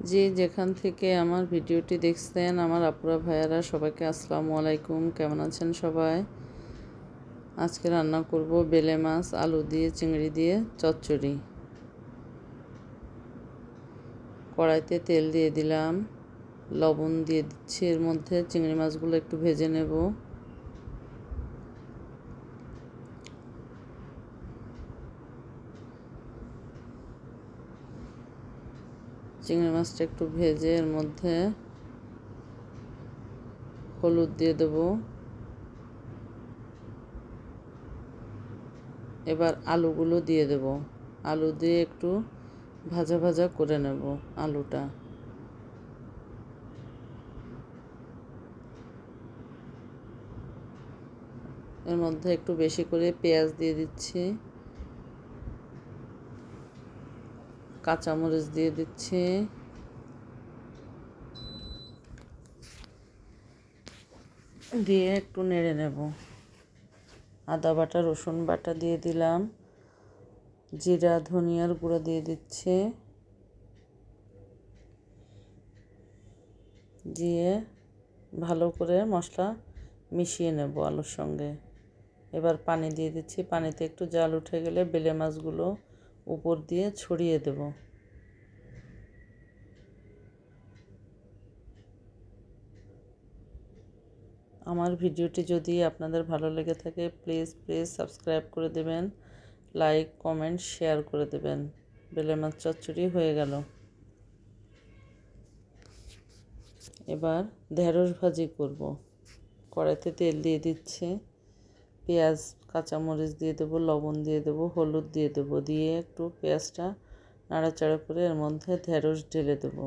যে যেখান থেকে আমার ভিডিওটি দেখছেন, আমার আপুরা ভাইয়ারা সবাইকে আসসালামু আলাইকুম। কেমন আছেন সবাই? আজকে রান্না করব বেলে মাছ, আলু দিয়ে, চিংড়ি দিয়ে চচ্চড়ি। কড়াইতে তেল দিয়ে দিলাম, লবণ দিয়ে দিচ্ছি। এর মধ্যে চিংড়ি মাছগুলো একটু ভেজে নেব। চিংড়ি মাছটা একটু ভেজে এর মধ্যে হলুদ দিয়ে দেব। এবার আলুগুলো দিয়ে দেব। আলু দিয়ে একটু ভাজা ভাজা করে নেব আলুটা। এর মধ্যে একটু বেশি করে পেঁয়াজ দিয়ে দিচ্ছি, কাঁচামরিচ দিয়ে দিচ্ছি, দিয়ে একটু নেড়ে নেব। আদা বাটা, রসুন বাটা দিয়ে দিলাম, জিরা ধনিয়ার গুঁড়ো দিয়ে দিচ্ছি, দিয়ে ভালো করে মশলা মিশিয়ে নেব আলুর সঙ্গে। এবার পানি দিয়ে দিচ্ছি। পানিতে একটু জাল উঠে গেলে বেলে মাছগুলো উপর দিয়ে ছড়িয়ে দেব। আমার ভিডিওটি যদি আপনাদের ভালো লেগে থাকে প্লিজ সাবস্ক্রাইব করে দেবেন, লাইক কমেন্ট শেয়ার করে দেবেন। বেলে মাছ চচ্চড়ি হয়ে গেল। এবার ঢেঁড়স ভাজি করব। কড়াইতে তেল দিয়ে দিচ্ছে, পেঁয়াজ কাঁচামরিচ দিয়ে দেবো, লবণ দিয়ে দেবো, হলুদ দিয়ে দেবো, দিয়ে একটু পেঁয়াজটা নাড়াচাড়া করে এর মধ্যে ঢেঁড়স ঢেলে দেবো।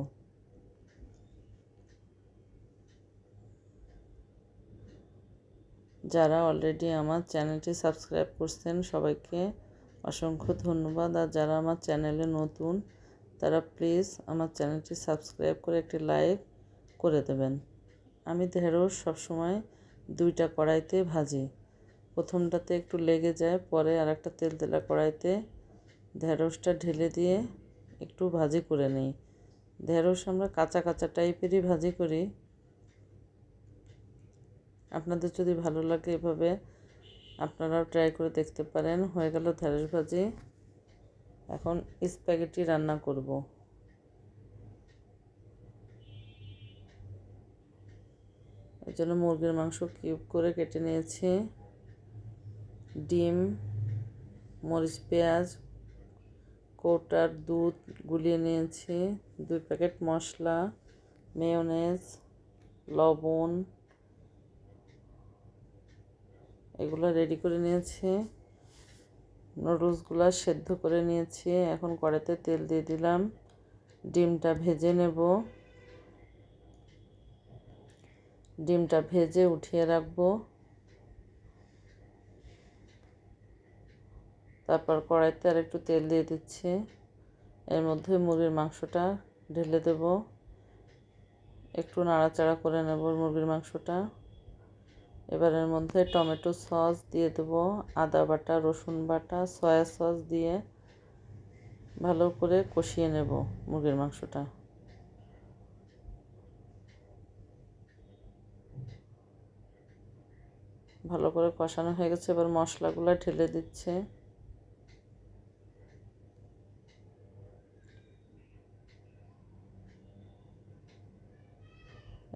যারা অলরেডি আমার চ্যানেলটি সাবস্ক্রাইব করছেন সবাইকে অসংখ্য ধন্যবাদ। আর যারা আমার চ্যানেলে নতুন তারা প্লিজ আমার চ্যানেলটি সাবস্ক্রাইব করে একটি লাইক করে দেবেন। আমি ঢেঁড়স সবসময় দুইটা কড়াইতে ভাজি। প্রথমটাতে একটু লেগে যায়, পরে আর একটা তেলতেলা কড়াইতে ঢেঁড়সটা ঢেলে দিয়ে একটু ভাজি করে নিই। ঢেঁড়স আমরা কাঁচা কাঁচা টাইপেরই ভাজি করি। আপনাদের যদি ভালো লাগে এভাবে আপনারাও ট্রাই করে দেখতে পারেন। হয়ে গেল ঢেঁড়স ভাজি। এখন স্প্যাগেটি রান্না করব। এর জন্য মুরগির মাংস কিউব করে কেটে নিয়েছি, ডিম, মরিচ, পেঁয়াজ, কৌটার দুধ গুলিয়ে নিয়েছি, 2 প্যাকেট মশলা, মেয়োনেজ, লবণ, এগুলো রেডি করে নিয়েছি। নুডলসগুলো সেদ্ধ করে নিয়েছি। এখন কড়াইতে তেল দিয়ে দিলাম, ডিমটা ভেজে নেব। ডিমটা ভেজে উঠিয়ে রাখবো। তারপর কড়াইতে আর একটু তেল দিয়ে দিচ্ছি। এর মধ্যে মুরগির মাংসটা ঢেলে দেব। একটু নাড়াচাড়া করে নেব মুরগির মাংসটা। এবার এর মধ্যে টমেটো সস দিয়ে দেবো, আদা বাটা, রসুন বাটা, সয়া সস দিয়ে ভালো করে কষিয়ে নেব মুরগির মাংসটা। ভালো করে কষানো হয়ে গেছে। এবার মশলাগুলো ঢেলে দিচ্ছে।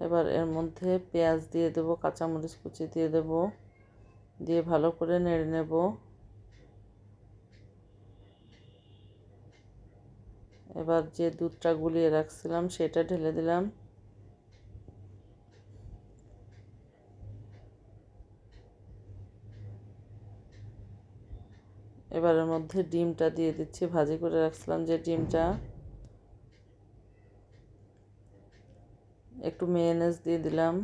এবার এর মধ্যে পেঁয়াজ দিয়ে দেবো, কাঁচামরিচ কুচি দিয়ে দেবো, দিয়ে ভালো করে নেড়ে নেব। এবার যে দুধটা গুলিয়ে রাখছিলাম সেটা ঢেলে দিলাম। এবার এর মধ্যে ডিমটা দিয়ে দিচ্ছি, ভাজি করে রাখছিলাম যে ডিমটা। একটু মেয়োনেজ দিয়ে দিলাম।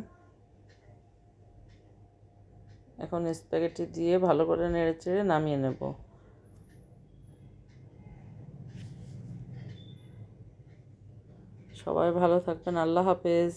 এখন স্প্যাগেটি দিয়ে ভালো করে নেড়েচেড়ে নামিয়ে নেব। সবাই ভালো থাকবেন। আল্লাহ হাফেজ।